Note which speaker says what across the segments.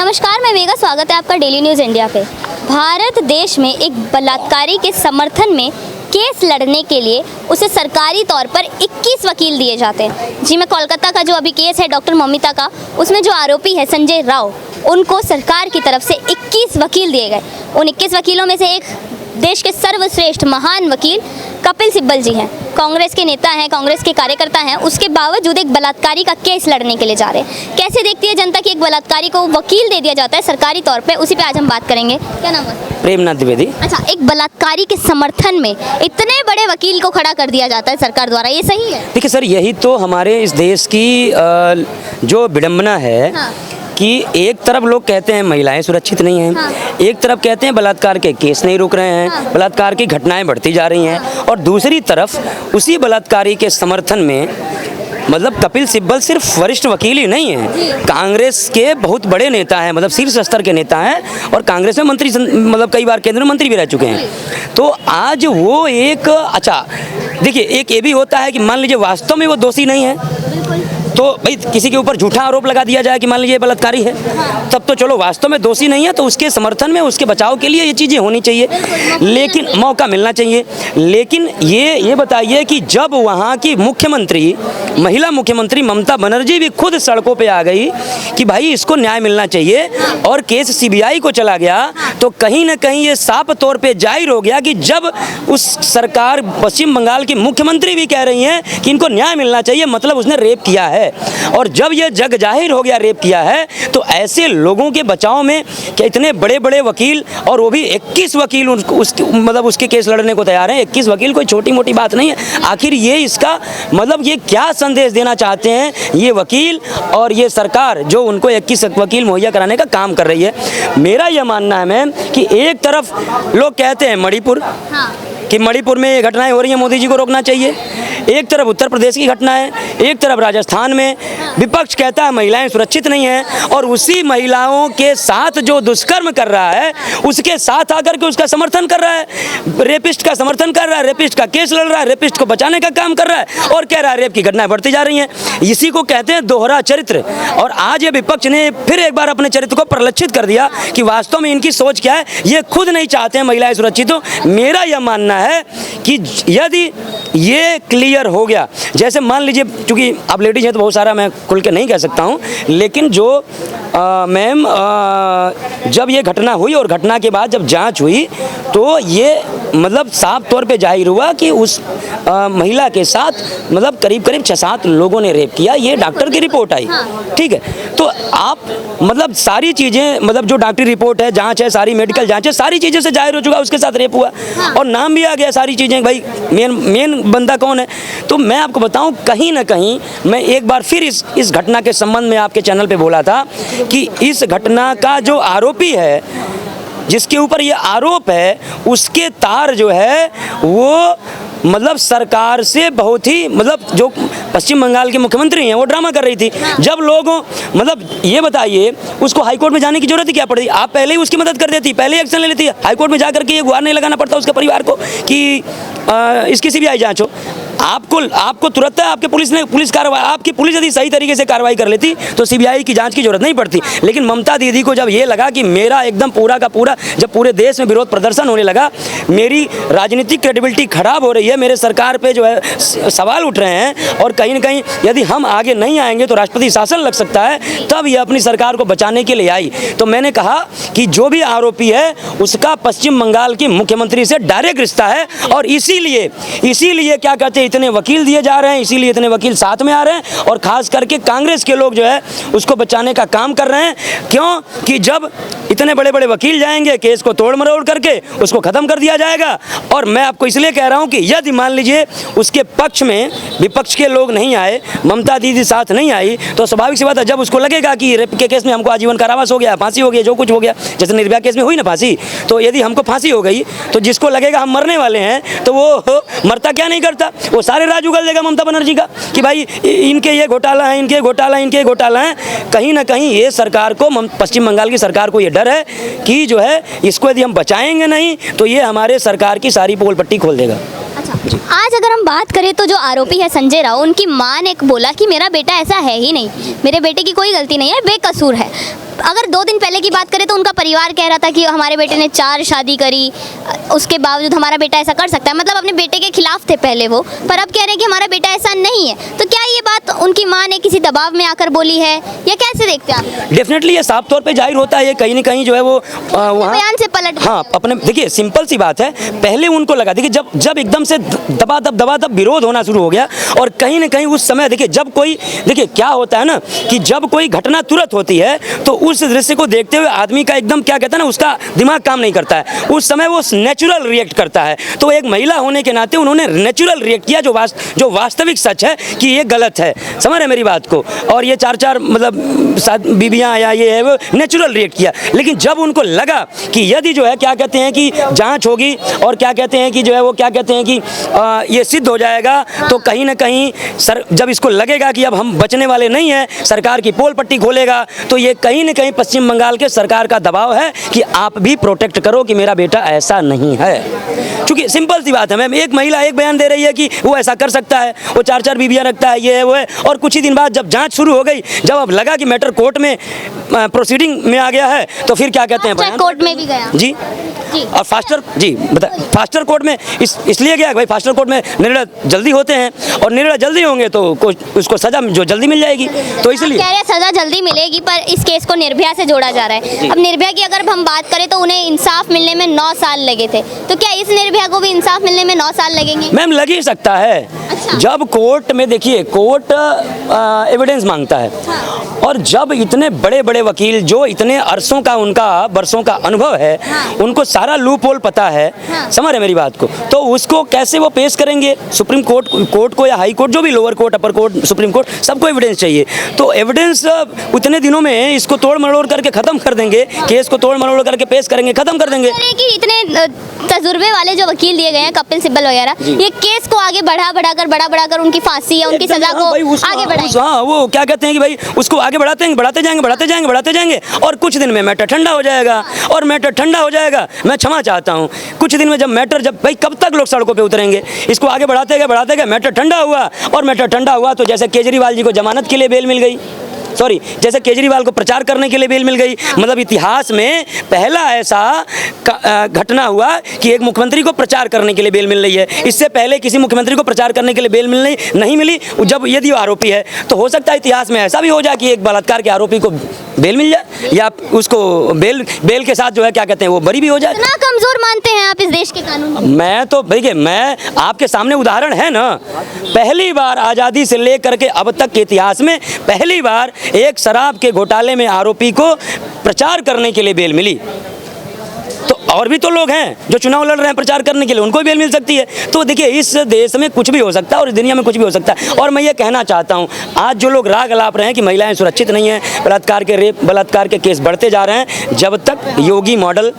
Speaker 1: नमस्कार, मैं वेगा। स्वागत है आपका डेली न्यूज़ इंडिया पे। भारत देश में एक बलात्कारी के समर्थन में केस लड़ने के लिए उसे सरकारी तौर पर 21 वकील दिए जाते हैं। जी मैं कोलकाता का जो अभी केस है डॉक्टर ममिता का, उसमें जो आरोपी है संजय राव, उनको सरकार की तरफ से 21 वकील दिए गए। उन 21 वकीलों में से एक देश के सर्वश्रेष्ठ महान वकील कपिल सिब्बल जी हैं। कांग्रेस के नेता हैं, कांग्रेस के कार्यकर्ता हैं, उसके बावजूद एक बलात्कारी का केस लड़ने के लिए जा रहे हैं। कैसे देखती है जनता कि एक बलात्कारी को वकील दे दिया जाता है सरकारी तौर पे? उसी पे आज हम बात करेंगे। क्या नाम है?
Speaker 2: प्रेमनाथ द्विवेदी।
Speaker 1: अच्छा, एक बलात्कारी के समर्थन में इतने बड़े वकील को खड़ा कर दिया जाता है सरकार द्वारा, ये सही है?
Speaker 2: देखिए सर, यही तो हमारे इस देश की जो विडंबना है।
Speaker 1: हाँ।
Speaker 2: कि एक तरफ लोग कहते हैं महिलाएं सुरक्षित नहीं हैं।
Speaker 1: हाँ।
Speaker 2: एक तरफ कहते हैं बलात्कार के केस नहीं रुक रहे हैं।
Speaker 1: हाँ।
Speaker 2: बलात्कार की घटनाएं बढ़ती जा रही हैं। और दूसरी तरफ उसी बलात्कारी के समर्थन में मतलब कपिल सिब्बल सिर्फ वरिष्ठ वकील ही नहीं हैं, कांग्रेस के बहुत बड़े नेता हैं, मतलब शीर्ष स्तर के नेता हैं और कांग्रेस में मंत्री, मतलब कई बार केंद्रीय मंत्री भी रह चुके हैं। तो आज वो एक अच्छा देखिए, एक ये भी होता है कि मान लीजिए वास्तव में वो दोषी नहीं है तो भाई किसी के ऊपर झूठा आरोप लगा दिया जाए कि मान लीजिए बलात्कारी है, तब तो चलो वास्तव में दोषी नहीं है तो उसके समर्थन में, उसके बचाव के लिए ये चीज़ें होनी चाहिए, लेकिन मौका मिलना चाहिए। लेकिन ये बताइए कि जब वहाँ की मुख्यमंत्री, महिला मुख्यमंत्री ममता बनर्जी भी खुद सड़कों पे आ गई कि भाई इसको न्याय मिलना चाहिए और केस सीबीआई को चला गया, तो कहीं ना कहीं ये साफ तौर पे जाहिर हो गया कि जब उस सरकार पश्चिम बंगाल की मुख्यमंत्री भी कह रही हैं कि इनको न्याय मिलना चाहिए, मतलब उसने रेप किया है। और जब ये जग जाहिर हो गया रेप किया है, तो ऐसे लोगों के बचाव में क्या इतने बड़े बड़े वकील, और वो भी 21 वकील मतलब उसके केस लड़ने को तैयार हैं। 21 वकील कोई छोटी मोटी बात नहीं है। आखिर ये इसका मतलब ये क्या संदेश देना चाहते हैं ये वकील और ये सरकार जो उनको 21 वकील मुहैया कराने का काम कर रही है? मेरा यह मानना है मैम कि एक तरफ लोग कहते हैं मणिपुर, कि मणिपुर में ये घटनाएं हो रही हैं, मोदी जी को रोकना चाहिए। एक तरफ उत्तर प्रदेश की घटना है, एक तरफ राजस्थान में विपक्ष कहता है महिलाएं सुरक्षित नहीं हैं, और उसी महिलाओं के साथ जो दुष्कर्म कर रहा है उसके साथ आकर के उसका समर्थन कर रहा है, रेपिस्ट का समर्थन कर रहा है, रेपिस्ट का केस लड़ रहा है, रेपिस्ट को बचाने का काम कर रहा है और कह रहा है रेप की घटनाएं बढ़ती जा रही हैं। इसी को कहते हैं दोहरा चरित्र। और आज ये विपक्ष ने फिर एक बार अपने चरित्र को प्रलक्षित कर दिया कि वास्तव में इनकी सोच क्या है। ये खुद नहीं चाहते हैं महिलाएं सुरक्षित हो। मेरा यह मानना है कि यदि ये क्लियर हो गया, जैसे मान लीजिए, चूंकि आप लेडीज हैं तो बहुत सारा मैं खुल के नहीं कह सकता हूं, लेकिन जो मैम जब ये घटना हुई और घटना के बाद जब जांच हुई तो ये मतलब साफ तौर पे जाहिर हुआ कि उस महिला के साथ मतलब करीब 6-7 लोगों ने रेप किया। ये डॉक्टर की रिपोर्ट आई, ठीक है। तो आप मतलब सारी चीज़ें, मतलब जो डॉक्टरी रिपोर्ट है, जांच है, सारी मेडिकल जांच है, सारी चीज़ें से जाहिर हो चुका उसके साथ रेप हुआ और नाम भी आ गया, सारी चीज़ें, भाई मेन बंदा कौन है। तो मैं आपको बताऊं, कहीं ना कहीं मैं एक बार फिर इस घटना के संबंध में आपके चैनल पे बोला था कि इस घटना का जो आरोपी है, जिसके ऊपर ये आरोप है, उसके तार जो है वो मतलब सरकार से बहुत ही, मतलब जो पश्चिम बंगाल के मुख्यमंत्री हैं वो ड्रामा कर रही थी। जब लोगों मतलब ये बताइए, उसको हाईकोर्ट में जाने की जरूरत ही क्या पड़ी? आप पहले ही उसकी मदद कर देती, पहले ही एक्शन ले लेती। हाईकोर्ट में जाकर के ये गुहार नहीं लगाना पड़ता उसके परिवार को कि इसकी सीबीआई जांच हो। आपको तुरंत आपके पुलिस कार्रवाई, आपकी पुलिस यदि सही तरीके से कार्रवाई कर लेती तो सीबीआई की जांच की जरूरत नहीं पड़ती। लेकिन ममता दीदी को जब ये लगा कि मेरा एकदम पूरा का पूरा, जब पूरे देश में विरोध प्रदर्शन होने लगा, मेरी राजनीतिक क्रेडिबिलिटी खराब हो रही है, मेरे सरकार पे जो है सवाल उठ रहे हैं और कहीं ना कहीं यदि हम आगे नहीं आएंगे तो राष्ट्रपति शासन लग सकता है, तब ये अपनी सरकार को बचाने के लिए आई। तो मैंने कहा कि जो भी आरोपी है उसका पश्चिम बंगाल की मुख्यमंत्री से डायरेक्ट रिश्ता है और इसीलिए क्या कहते हैं, इतने वकील दिए जा रहे हैं, इसीलिए इतने वकील साथ में आ रहे हैं और खास करके कांग्रेस के लोग जो है उसको बचाने का काम कर रहे हैं। क्यों कि जब इतने बड़े बड़े वकील जाएंगे, केस को तोड़ मरोड़ करके उसको खत्म कर दिया जाएगा। और मैं आपको इसलिए कह रहा हूं कि यदि मान लीजिए उसके पक्ष में विपक्ष के लोग नहीं आए, ममता दीदी साथ नहीं आई, तो स्वाभाविक सी बात है, जब उसको लगेगा कि रेप के केस में हमको आजीवन कारावास हो गया, फांसी हो गया, जो कुछ हो गया, जैसे निर्भया केस में हुई ना फांसी, तो यदि हमको फांसी हो गई तो जिसको लगेगा हम मरने वाले हैं तो वो मरता क्या नहीं करता, वो सारे राज उगल देगा ममता बनर्जी का कि भाई इनके ये घोटाला है, इनके घोटाला है। कहीं ना कहीं ये सरकार को, पश्चिम बंगाल की सरकार को ये डर है कि जो है इसको यदि हम बचाएंगे नहीं तो ये हमारे सरकार की सारी पोल पट्टी खोल देगा।
Speaker 1: अच्छा, आज अगर हम बात करें तो जो आरोपी है संजय राव, उनकी मां ने बोला कि मेरा बेटा ऐसा है ही नहीं, मेरे बेटे की कोई गलती नहीं है, बेकसूर है। अगर 2 दिन पहले की बात करें तो उनका परिवार कह रहा था कि हमारे बेटे ने 4 शादी करी, उसके बावजूद हमारा बेटा ऐसा कर सकता है, मतलब अपने बेटे के खिलाफ थे पहले वो, पर अब कह रहे हैं कि हमारा बेटा ऐसा नहीं है। तो क्या ये बात उनकी माँ ने किसी दबाव में आकर बोली है या कैसे देखते हैं आप?
Speaker 2: डेफिनेटली ये साफ तौर पे जाहिर होता है, ये कहीं ना कहीं जो है वो वहाँ
Speaker 1: बयान से पलट गए।
Speaker 2: हाँ अपने देखिए सिंपल सी बात है, पहले उनको लगा देखिए जब एकदम से दबा विरोध होना शुरू हो गया, और कहीं ना कहीं उस समय देखिए जब कोई देखिए क्या होता है ना कि जब कोई घटना तुरंत होती है तो उस दृश्य को देखते हुए आदमी का एकदम क्या कहता है ना, उसका दिमाग काम नहीं करता है, उस समय वो नेचुरल रिएक्ट करता है। तो एक महिला होने के नाते उन्होंने नेचुरल रिएक्ट किया, जो वास्तविक सच है कि ये गलत है, समझ रहे मेरी बात को। और ये 4 मतलब बीबियाँ या ये है वो नेचुरल रिएक्ट किया। लेकिन जब उनको लगा कि यदि जो है क्या कहते हैं कि जांच होगी और क्या कहते हैं कि जो है वो क्या कहते हैं कि ये सिद्ध हो जाएगा, तो कहीं ना कहीं जब इसको लगेगा कि अब हम बचने वाले नहीं हैं, सरकार की पोल पट्टी खोलेगा, तो ये कहीं ना कहीं पश्चिम बंगाल के सरकार का दबाव है कि आप भी प्रोटेक्ट करो कि मेरा बेटा ऐसा नहीं है। क्योंकि सिंपल सी बात है मैम, एक महिला एक बयान दे रही है कि वो ऐसा कर सकता है, वो 4 बीबियाँ रखता है, ये है वो है, और कुछ ही दिन बाद जब जांच शुरू हो गई, जब अब लगा कि मैटर कोर्ट में प्रोसीडिंग में आ गया है, तो फिर क्या कहते हैं बयान
Speaker 1: कोर्ट में भी गया
Speaker 2: जी। और फास्टर कोर्ट में इसलिए गया भाई, फास्टर कोर्ट में निर्णय जल्दी होते हैं, और निर्णय जल्दी होंगे तो उसको सजा जो जल्दी मिल जाएगी, तो इसलिए
Speaker 1: कह रहे हैं सजा जल्दी मिलेगी, पर इस केस को निर्भया से जोड़ा जा रहा है। अब निर्भया की अगर हम बात करें तो उन्हें इंसाफ मिलने में 9 साल लगे थे, तो क्या इस निर्भया को भी इंसाफ मिलने में 9 साल लगेंगे?
Speaker 2: मैम लग ही सकता है।
Speaker 1: अच्छा।
Speaker 2: जब कोर्ट में देखिए कोर्ट एविडेंस मांगता है, और जब इतने बड़े बड़े वकील जो इतने अरसों का उनका बरसों का अनुभव है, उनको सारा लूप होल पता है, समझ रहे मेरी बात को, तो उसको कैसे वो पेश करेंगे सुप्रीम कोर्ट को या हाई कोर्ट, जो भी लोअर कोर्ट अपर कोर्ट सुप्रीम कोर्ट, सबको एविडेंस चाहिए। तो एविडेंस उतने दिनों में इसको तोड़ मरोड़ करके खत्म कर देंगे, केस को तोड़ मरोड़ करके पेश करेंगे, खत्म कर देंगे।
Speaker 1: कि इतने तजुर्बे वाले जो वकील दिए गए हैं, कपिल सिब्बल वगैरह, ये केस को आगे बढ़ाकर उनकी फांसी या उनकी सजा को आगे बढ़ाएंगे।
Speaker 2: हाँ वो क्या कहते हैं कि भाई उसको आगे बढ़ाते जाएंगे, और कुछ दिन में मैटर ठंडा हो जाएगा, और मैटर ठंडा हो जाएगा, मैं क्षमा चाहता हूँ, कुछ दिन में जब भाई कब तक लोग सड़कों पे उतरेंगे, इसको आगे बढ़ाते गए मैटर ठंडा हुआ, और मैटर ठंडा हुआ तो जैसे केजरीवाल जी को जमानत के लिए बेल मिल गई, जैसे केजरीवाल को प्रचार करने के लिए बेल मिल गई, मतलब इतिहास में पहला ऐसा घटना हुआ कि एक मुख्यमंत्री को प्रचार करने के लिए बेल मिल रही है। इससे पहले किसी मुख्यमंत्री को प्रचार करने के लिए बेल नहीं मिली, जब यदि आरोपी है, तो हो सकता है इतिहास में ऐसा भी हो जाए कि एक बलात्कार के आरोपी को बेल मिल जाए, या उसको बेल के साथ जो है क्या कहते हैं वो बरी भी हो जाए।
Speaker 1: इतना कमजोर मानते हैं आप इस देश के कानून?
Speaker 2: मैं तो देखिए, मैं आपके सामने उदाहरण है ना, पहली बार आज़ादी से लेकर के अब तक के इतिहास में पहली बार एक शराब के घोटाले में आरोपी को प्रचार करने के लिए बेल मिली। तो और भी तो लोग हैं जो चुनाव लड़ रहे हैं प्रचार करने के लिए, उनको भी बेल मिल सकती है। तो देखिए इस देश में कुछ भी हो सकता है और इस दुनिया में कुछ भी हो सकता है। और मैं ये कहना चाहता हूँ, आज जो लोग राग अलाप रहे हैं कि महिलाएं सुरक्षित नहीं हैं, बलात्कार के केस बढ़ते जा रहे हैं, जब तक योगी मॉडल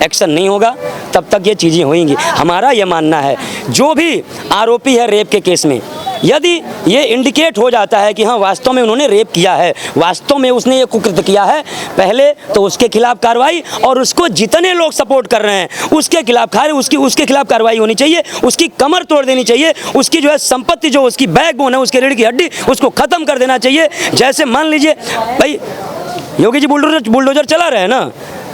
Speaker 2: एक्शन नहीं होगा तब तक ये चीज़ें होंगी। हमारा ये मानना है जो भी आरोपी है रेप के केस में, यदि ये इंडिकेट हो जाता है कि हाँ वास्तव में उन्होंने रेप किया है, वास्तव में उसने ये कुकृत्य किया है, पहले तो उसके खिलाफ कार्रवाई, और उसको जितने लोग सपोर्ट कर रहे हैं उसके खिलाफ उसके खिलाफ कार्रवाई होनी चाहिए, उसकी कमर तोड़ देनी चाहिए, उसकी जो है संपत्ति, जो उसकी बैकबोन है, उसके रीढ़ की हड्डी, उसको ख़त्म कर देना चाहिए। जैसे मान लीजिए भाई योगी जी बुलडोजर चला रहे हैं ना,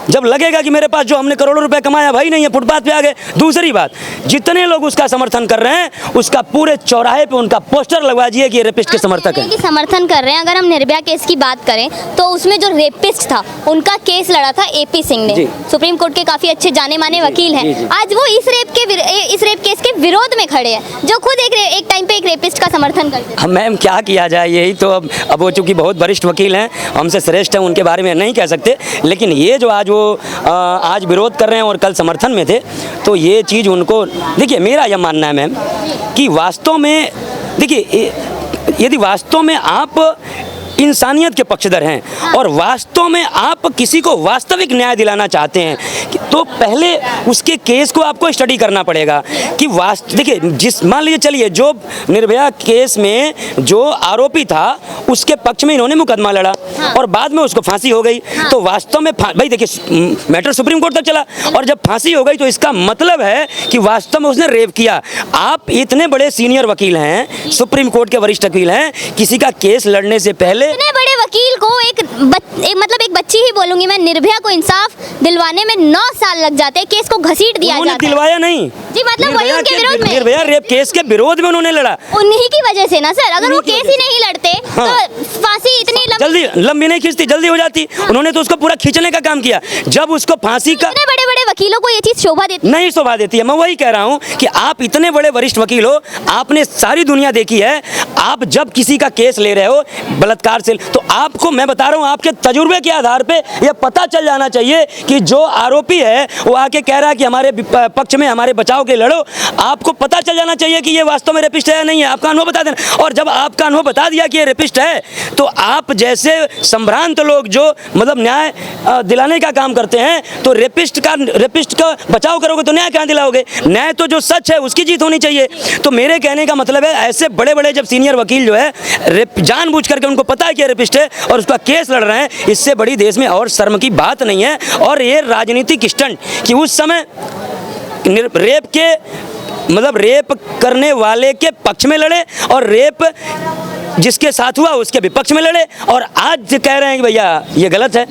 Speaker 2: जब लगेगा कि मेरे पास जो हमने करोड़ों रुपए कमाया भाई नहीं है, फुटपाथ पे आ गए। दूसरी बात, जितने लोग उसका समर्थन कर रहे हैं उसका पूरे चौराहे पे उनका पोस्टर लगवा दिए कि ये रेपिस्ट के समर्थक हैं।
Speaker 1: समर्थन कर रहे हैं। अगर हम निर्भया केस की बात करें तो उसमें जो रेपिस्ट था उनका केस लड़ा था AP सिंह ने, सुप्रीम कोर्ट के काफी अच्छे जाने माने वकील हैं। आज वो इस रेप केस के विरोध में खड़े हैं, जो खुद एक टाइम पे एक रेपिस्ट का समर्थन करते थे।
Speaker 2: मैम क्या किया जाए, यही तो अब वो चूंकि बहुत वरिष्ठ वकील हैं, हमसे श्रेष्ठ हैं, उनके बारे में नहीं कह सकते, लेकिन ये जो आज आज विरोध कर रहे हैं और कल समर्थन में थे, तो ये चीज़ उनको, देखिए मेरा यह मानना है मैम कि वास्तव में देखिए यदि वास्तव में आप इंसानियत के पक्षधर हैं और वास्तव में आप किसी को वास्तविक न्याय दिलाना चाहते हैं, तो पहले उसके केस को आपको स्टडी करना पड़ेगा कि देखिए मान लीजिए चलिए जो निर्भया केस में जो आरोपी था उसके पक्ष में इन्होंने मुकदमा लड़ा और बाद में उसको फांसी हो गई, तो वास्तव में भाई देखिए मैटर सुप्रीम कोर्ट तक चला और जब फांसी हो गई तो इसका मतलब है कि वास्तव में उसने रेप किया। आप इतने बड़े सीनियर वकील हैं, सुप्रीम कोर्ट के वरिष्ठ वकील हैं, किसी का केस लड़ने से पहले
Speaker 1: इतने बड़े वकील को मतलब एक बच्ची ही बोलूंगी मैं, निर्भया को इंसाफ दिलवाने में 9 साल लग जाते हैं, केस को घसीट दिया
Speaker 2: उन्होंने
Speaker 1: जाता है।
Speaker 2: दिलवाया नहीं
Speaker 1: जी, मतलब वही उनके विरोध में,
Speaker 2: निर्भया रेप केस के विरोध में उन्होंने लड़ा,
Speaker 1: उन्हीं की वजह से ना सर। अगर वो केस ही नहीं लड़ते तो फांसी इतनी
Speaker 2: लंबी नहीं खींचती, जल्दी हो जाती। उन्होंने तो उसको पूरा खींचने का काम किया। जब उसको फांसी का,
Speaker 1: इतने बड़े बड़े वकीलों को ये चीज शोभा देती
Speaker 2: नहीं शोभा देती है। मैं वही कह रहा हूँ कि आप इतने बड़े वरिष्ठ वकील हो, आपने सारी दुनिया देखी है। आप जब किसी का केस ले रहे हो बलात्कार से, तो आपको मैं बता रहा हूँ, आपके तजुर्बे के आधार पे यह पता चल जाना चाहिए कि जो आरोपी है वो आके कह रहा है कि हमारे पक्ष में, हमारे बचाव के लड़ो। आपको पता चल जाना चाहिए कि ये वास्तव में रेपिस्ट है या नहीं है। आपका अनुभव बता देना। और जब आपका अनुभव बता दिया कि ये रेपिस्ट है, तो आप जैसे संभ्रांत लोग जो मतलब न्याय दिलाने का काम करते हैं, तो रेपिस्ट का बचाव करोगे तो न्याय कहाँ दिलाओगे? न्याय तो जो सच है उसकी जीत होनी चाहिए। तो मेरे कहने का मतलब है, ऐसे बड़े बड़े जब सीनियर वकील जो है जानबूझ करके, उनको पता है कि रेपिस्ट है और उसका केस लड़ रहे हैं, इससे बड़ी देश में और शर्म की बात नहीं है। और ये राजनीतिक स्टंट कि उस समय रेप करने वाले के पक्ष में लड़े और रेप जिसके साथ हुआ उसके विपक्ष में लड़े, और आज कह रहे हैं कि भैया ये गलत है,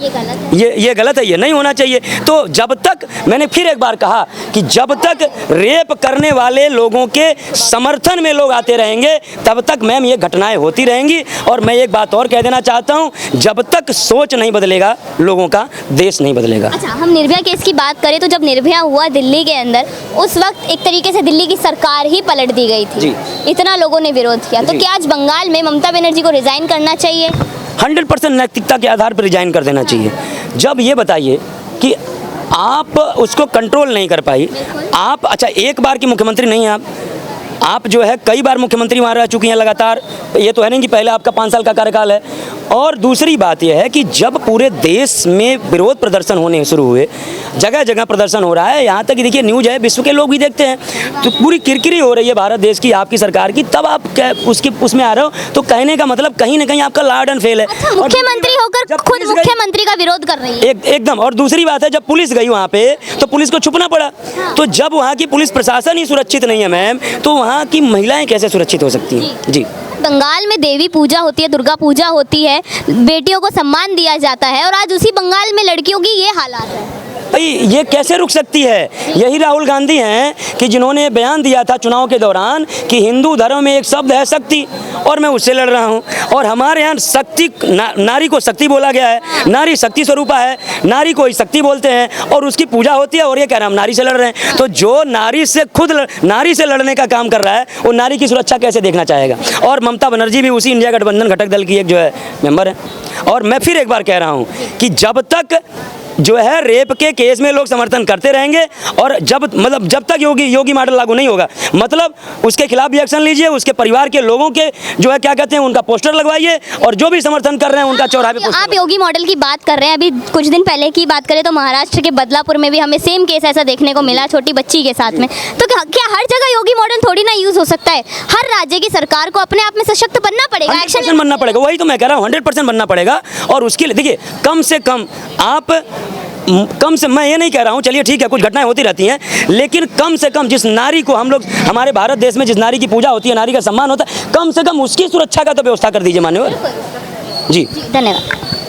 Speaker 2: ये गलत है, ये नहीं होना चाहिए। तो जब तक, मैंने फिर एक बार कहा कि जब तक रेप करने वाले लोगों के समर्थन में लोग आते रहेंगे, तब तक मैम ये घटनाएं होती रहेंगी। और मैं एक बात और कह देना चाहता हूँ, जब तक सोच नहीं बदलेगा लोगों का, देश नहीं बदलेगा।
Speaker 1: अच्छा, हम निर्भया केस की बात करें तो जब निर्भया हुआ दिल्ली के अंदर, उस वक्त एक तरीके से दिल्ली की सरकार ही पलट दी गई थी
Speaker 2: जी।
Speaker 1: इतना लोगों ने विरोध किया। तो क्या आज बंगाल में ममता बनर्जी को रिजाइन करना चाहिए?
Speaker 2: 100% नैतिकता के आधार पर रिजाइन कर देना चाहिए। जब ये बताइए कि आप उसको कंट्रोल नहीं कर पाई, आप अच्छा एक बार की मुख्यमंत्री नहीं हैं आप जो है कई बार मुख्यमंत्री वहाँ रह चुकी हैं लगातार। ये तो है नहीं कि पहले आपका 5 साल का कार्यकाल है। और दूसरी बात यह है कि जब पूरे देश में विरोध प्रदर्शन होने शुरू हुए, जगह जगह प्रदर्शन हो रहा है, यहाँ तक कि देखिए न्यूज़ है, विश्व के लोग भी देखते हैं, तो पूरी किरकिरी हो रही है भारत देश की, आपकी सरकार की, तब आप उसमें आ रहे हो। तो कहने का मतलब कहीं ना कहीं आपका लाड एंड फेल है।
Speaker 1: अच्छा, मुख्यमंत्री होकर खुद मुख्यमंत्री का विरोध कर रही है
Speaker 2: एकदम। और दूसरी बात है, जब पुलिस गई वहाँ पे तो पुलिस को छुपना पड़ा। तो जब वहाँ की पुलिस प्रशासन ही सुरक्षित नहीं है मैम, तो वहाँ की महिलाएं कैसे सुरक्षित हो सकती हैं? जी,
Speaker 1: बंगाल में देवी पूजा होती है, दुर्गा पूजा होती है, बेटियों को सम्मान दिया जाता है, और आज उसी बंगाल में लड़कियों की ये हालात है।
Speaker 2: भाई ये कैसे रुक सकती है? यही राहुल गांधी हैं कि जिन्होंने बयान दिया था चुनाव के दौरान कि हिंदू धर्म में एक शब्द है शक्ति, और मैं उससे लड़ रहा हूं। और हमारे यहाँ शक्ति, नारी को शक्ति बोला गया है, नारी शक्ति स्वरूपा है, नारी को ही शक्ति बोलते हैं, और उसकी पूजा होती है, और ये कह रहे हैं हम नारी से लड़ रहे हैं। तो जो नारी से लड़ने का काम कर रहा है, वो नारी की सुरक्षा कैसे देखना चाहेगा? और ममता बनर्जी भी उसी इंडिया गठबंधन घटक दल की एक जो है मेंबर है। और मैं फिर एक बार कह रहा हूँ कि जब तक जो है रेप के केस में लोग समर्थन करते रहेंगे, और जब तक योगी मॉडल लागू नहीं होगा, मतलब उसके खिलाफ भी एक्शन लीजिए, उसके परिवार के लोगों के जो है क्या कहते हैं उनका पोस्टर लगवाइए, और जो भी समर्थन कर रहे हैं उनका चौराहे पे।
Speaker 1: आप योगी मॉडल की बात कर रहे हैं, अभी कुछ दिन पहले की बात करें तो महाराष्ट्र के बदलापुर में भी हमें सेम केस ऐसा देखने को मिला, छोटी बच्ची के साथ में। तो क्या हर जगह योगी मॉडल थोड़ी ना यूज हो सकता है? हर राज्य की सरकार को अपने आप में सशक्त बनना पड़ेगा, एक्शन
Speaker 2: बनना पड़ेगा। वही तो मैं कह रहा हूँ, 100% बनना पड़ेगा। और उसके लिए देखिए, कम से मैं ये नहीं कह रहा हूँ, चलिए ठीक है कुछ घटनाएं होती रहती हैं, लेकिन कम से कम जिस नारी को हम लोग, हमारे भारत देश में जिस नारी की पूजा होती है, नारी का सम्मान होता है, कम से कम उसकी सुरक्षा का तो व्यवस्था कर दीजिए मान्यवर जी।
Speaker 1: धन्यवाद।